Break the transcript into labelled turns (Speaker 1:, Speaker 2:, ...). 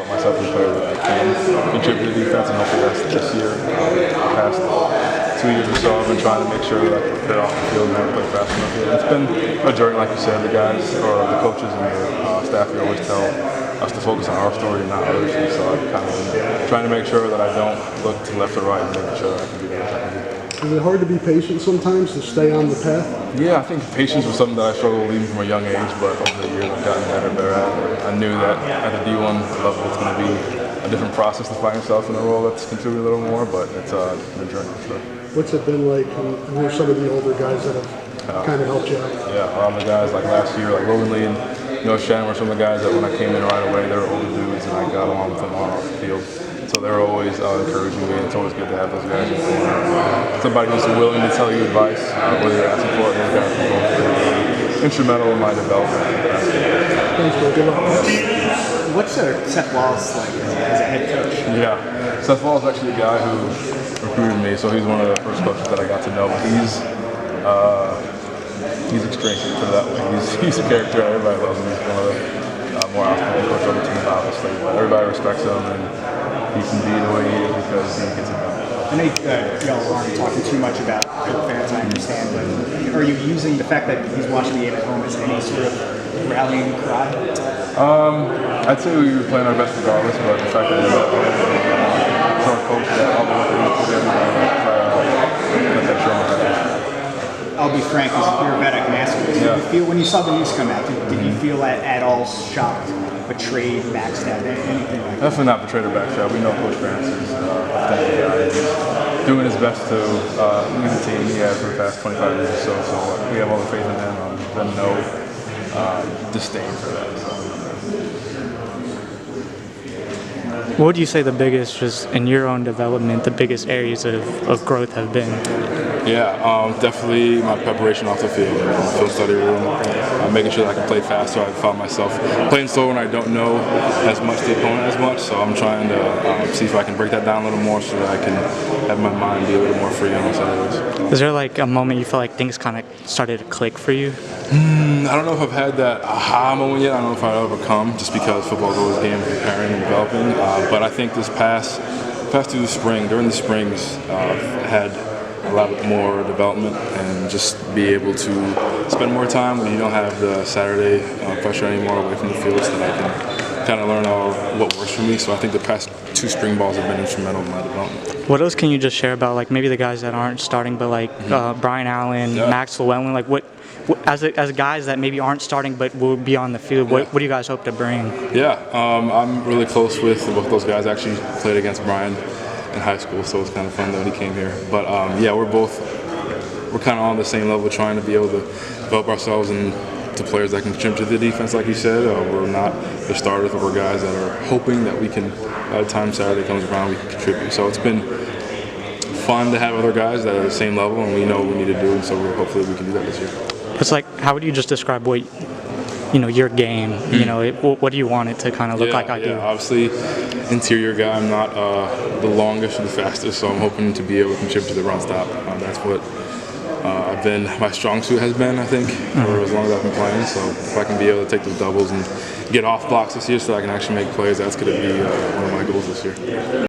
Speaker 1: develop myself as a player that I can contribute to the defense, and hopefully that's this year. The past 2 years or so, I've been trying to make sure that I can fit off the field and play fast enough. It's been a journey, like you said. The guys, or the coaches and the staff here always tell us to focus on our story and not others. And so I'm kind of trying to make sure that I don't look to left or right and making sure that I can do what I can do.
Speaker 2: Is it hard to be patient sometimes to stay on the path?
Speaker 1: Yeah, I think patience was something that I struggled with even from a young age, but over the years I've gotten better and better at it. I knew that at the D1 level it's going to be a different process to find yourself in a role that's contributed a little more, but it's a journey for sure.
Speaker 2: What's it been like? Who are some of the older guys that have kind of helped you out?
Speaker 1: Yeah, a lot of the guys like last year, like Logan Lee and Shannon were some of the guys that when I came in right away, they were older dudes and I got along with them on off the field. So they're always encouraging me, and it's always good to have those guys in the corner. Somebody who's willing to tell you advice, whether you're asking for it, those guys are both instrumental in my development.
Speaker 2: Thanks, bro. Good luck.
Speaker 3: What's Seth Wallace like as a head coach?
Speaker 1: Yeah, Seth Wallace is actually a guy who recruited me, so he's one of the first coaches that I got to know. He's extreme, put it that way. He's a character. Everybody loves him. He's one of the more outspoken coaches on the team, obviously. But everybody respects him, and he can be the way he is because he gets it done.
Speaker 3: I know y'all aren't talking too much about Pitt fans, I understand, but are you using the fact that he's watching the game at home as any sort of rallying cry?
Speaker 1: I'd say we were playing our best regardless, but the fact that he's our coach, that all the work that he's put in, let that show him.
Speaker 3: I'll be frank, as you're a vet, I can ask you. Did you feel, when you saw the news come out, did you feel at all shocked, betrayed, backstabbed, anything like that?
Speaker 1: Definitely not betrayed or backstabbed. We know Coach France is doing his best to lead the team he has for the past 25 years or so. So we have all the faith in him. Then no disdain for that.
Speaker 4: What would you say the biggest, just in your own development, the biggest areas of growth have been?
Speaker 1: Yeah, definitely my preparation off the field, field study room, making sure that I can play faster. I found myself playing slow when I don't know as much the opponent as much, so I'm trying to see if I can break that down a little more so that I can have my mind be a little more free on those areas.
Speaker 4: Is there like a moment you feel like things kind of started to click for you?
Speaker 1: I don't know if I've had that aha moment yet. I don't know if I'll ever come, just because football is always a game of preparing and developing. But I think this past through the spring, during the springs, I've had a lot more development and just be able to spend more time when you don't have the Saturday pressure anymore away from the field, so that I can kind of learn what works for me. So I think the past 2 spring balls have been instrumental in my development.
Speaker 4: What else can you just share about, like maybe the guys that aren't starting, but like Brian Allen, Max Llewellyn, like what as guys that maybe aren't starting but will be on the field, what do you guys hope to bring?
Speaker 1: Yeah, I'm really close with both those guys. I actually played against Brian in high school, so it's kind of fun that he came here. But yeah, we're kind of on the same level, trying to be able to develop ourselves into players that can contribute to the defense, like you said. We're not the starters, but we're guys that are hoping that we can, by the time Saturday comes around, we can contribute. So it's been fun to have other guys that are at the same level, and we know what we need to do, and so hopefully we can do that this year.
Speaker 4: It's like, how would you just describe what, your game, what do you want it to kind of look like?
Speaker 1: Obviously, interior guy. I'm not the longest or the fastest, so I'm hoping to be able to contribute to the run stop. That's what my strong suit has been, I think, for as long as I've been playing. So if I can be able to take those doubles and get off blocks this year so I can actually make plays, that's going to be one of my goals this year.